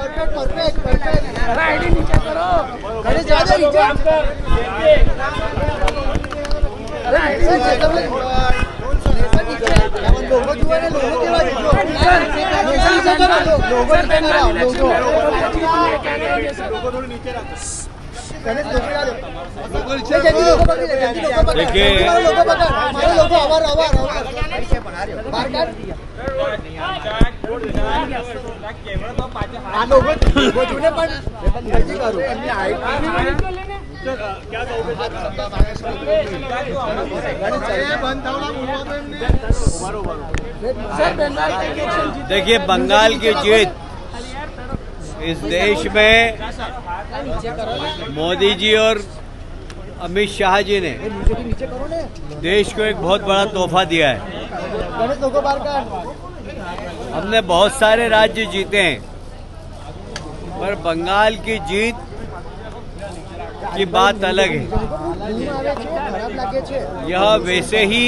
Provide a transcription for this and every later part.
Perfect perfect perfect ID नीचे करो अरे ज्यादा नीचे अरे आईडी नीचे करो लोगो जो है लोगो के बाद लोगो थोड़ी नीचे रखो देखिए देखिए बंगाल की जीत इस देश में मोदी जी और अमित शाह जी ने देश को एक बहुत बड़ा तोहफा दिया है। हमने बहुत सारे राज्य जीते हैं पर बंगाल की जीत की बात अलग है। यह वैसे ही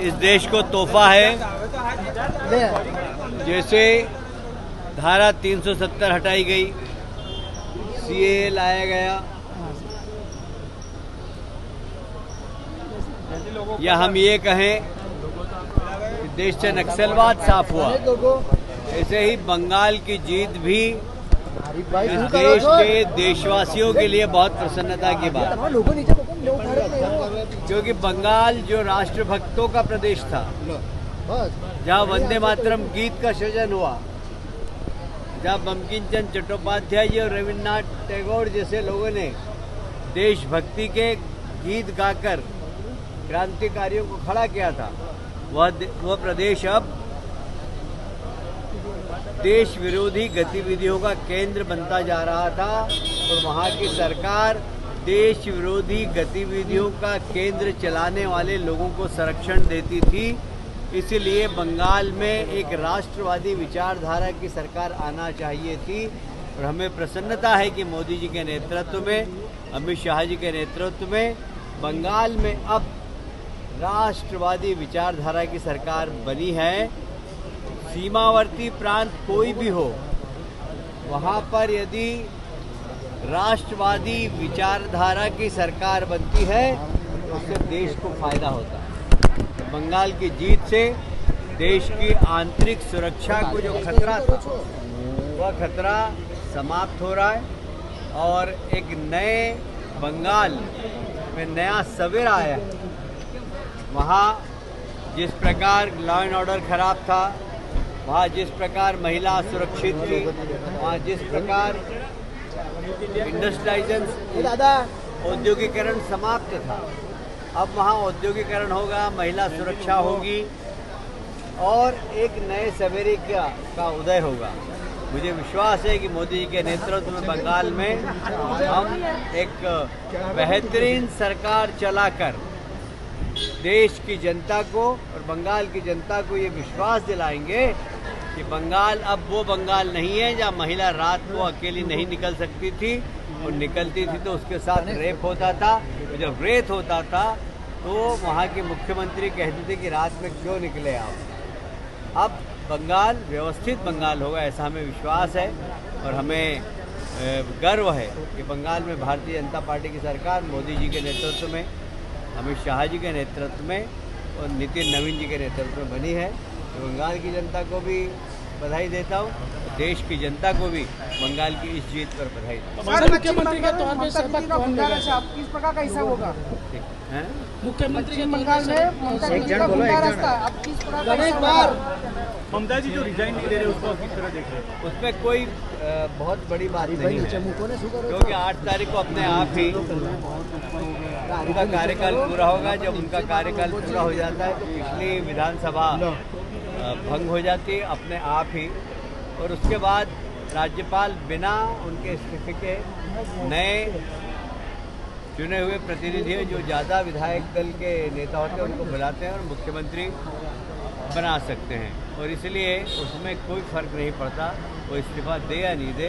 इस देश को तोहफा है जैसे धारा 370 हटाई गई, सीएए लाया गया, या हम ये कहें कि देश से नक्सलवाद साफ हुआ। ऐसे ही बंगाल की जीत भी इस देश के देशवासियों के लिए बहुत प्रसन्नता की बात, क्योंकि बंगाल जो राष्ट्रभक्तों का प्रदेश था, जहाँ वंदे मातरम गीत का सृजन हुआ, जहाँ बंकिम चंद्र चट्टोपाध्याय जी और रविन्द्रनाथ टैगोर जैसे लोगों ने देशभक्ति के गीत गाकर क्रांतिकारियों को खड़ा किया था, वह प्रदेश अब देश विरोधी गतिविधियों का केंद्र बनता जा रहा था और वहाँ की सरकार देश विरोधी गतिविधियों का केंद्र चलाने वाले लोगों को संरक्षण देती थी। इसलिए बंगाल में एक राष्ट्रवादी विचारधारा की सरकार आना चाहिए थी और हमें प्रसन्नता है कि मोदी जी के नेतृत्व में, अमित शाह जी के नेतृत्व में बंगाल में अब राष्ट्रवादी विचारधारा की सरकार बनी है। सीमावर्ती प्रांत कोई भी हो, वहाँ पर यदि राष्ट्रवादी विचारधारा की सरकार बनती है तो उससे देश को फायदा होता है। बंगाल की जीत से देश की आंतरिक सुरक्षा को जो खतरा था, वह खतरा समाप्त हो रहा है और एक नए बंगाल में नया सवेरा आया है। वहाँ जिस प्रकार लॉ एंड ऑर्डर खराब था, वहाँ जिस प्रकार महिला सुरक्षित थी, वहाँ जिस प्रकार इंडस्ट्रियलाइजेशन औद्योगिकरण समाप्त था, अब वहाँ औद्योगिकरण होगा, महिला सुरक्षा होगी और एक नए सवेरे का उदय होगा। मुझे विश्वास है कि मोदी जी के नेतृत्व में बंगाल में हम एक बेहतरीन सरकार चलाकर देश की जनता को और बंगाल की जनता को ये विश्वास दिलाएंगे कि बंगाल अब वो बंगाल नहीं है जहाँ महिला रात को अकेली नहीं निकल सकती थी, और निकलती थी तो उसके साथ रेप होता था। तो जब रेप होता था तो वहाँ के मुख्यमंत्री कहते थे कि रात में क्यों निकले आप। अब बंगाल व्यवस्थित बंगाल होगा, ऐसा हमें विश्वास है और हमें गर्व है कि बंगाल में भारतीय जनता पार्टी की सरकार मोदी जी के नेतृत्व में, अमित शाह जी के नेतृत्व में और नितिन नवीन जी के नेतृत्व में बनी है। तो बंगाल की जनता को भी बधाई देता हूँ, देश की जनता को भी बंगाल की इस जीत पर बधाई देता हूँ। मुख्यमंत्री के तौर पर शपथ कौन लेगा? किस प्रकार का हिसाब होगा? मुख्यमंत्री के बंगाल में ममता जी जो रिजाइन नहीं दे रहे उसको किस तरह देख रहे हैं? उसमें कोई बहुत बड़ी बात नहीं है, क्योंकि 8 तारीख को अपने आप ही उनका कार्यकाल पूरा होगा। जब उनका कार्यकाल पूरा हो जाता है तो पिछली विधानसभा भंग हो जाती है अपने आप ही, और उसके बाद राज्यपाल बिना उनके इस्तीफे के नए चुने हुए प्रतिनिधि जो ज़्यादा विधायक दल के नेता होते हैं उनको बुलाते हैं और मुख्यमंत्री बना सकते हैं, और इसलिए उसमें कोई फर्क नहीं पड़ता वो इस्तीफा दे या नहीं दे,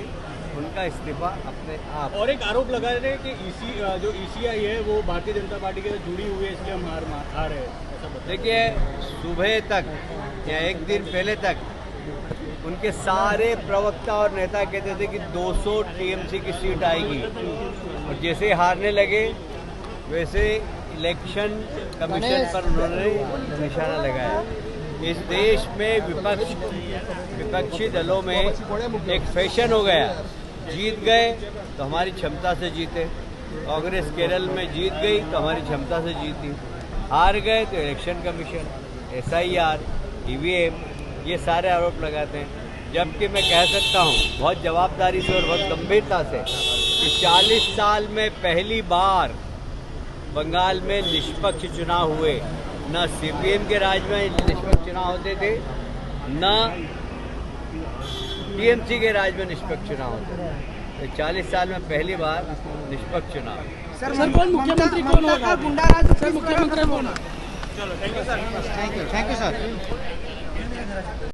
उनका इस्तीफा अपने आप। और एक आरोप लगा रहे हैं कि जो ईसीआई है वो भारतीय जनता पार्टी के साथ जुड़ी हुई है, इसलिए हम हार रहे हैं। देखिए, सुबह तक या एक दिन पहले तक उनके सारे प्रवक्ता और नेता कहते थे कि 200 टीएमसी की सीट आएगी, और जैसे ही हारने लगे वैसे इलेक्शन कमीशन पर उन्होंने निशाना लगाया। इस देश में विपक्षी दलों में एक फैशन हो गया, जीत गए तो हमारी क्षमता से जीते, कांग्रेस केरल में जीत गई तो हमारी क्षमता से जीती, हार गए तो इलेक्शन कमीशन, SIR, EVM, ये सारे आरोप लगाते हैं। जबकि मैं कह सकता हूँ बहुत जवाबदारी से और बहुत गंभीरता से कि 40 साल में पहली बार बंगाल में निष्पक्ष चुनाव हुए। न CPM के राज में निष्पक्ष चुनाव होते थे, न TMC के राज में निष्पक्ष चुनाव होते थे। तो 40 साल में पहली बार निष्पक्ष चुनाव। सर कौन मुख्यमंत्री कौन होगा? गुंडाराज सर मुख्यमंत्री कौन? चलो thank you sir. Thank you sir.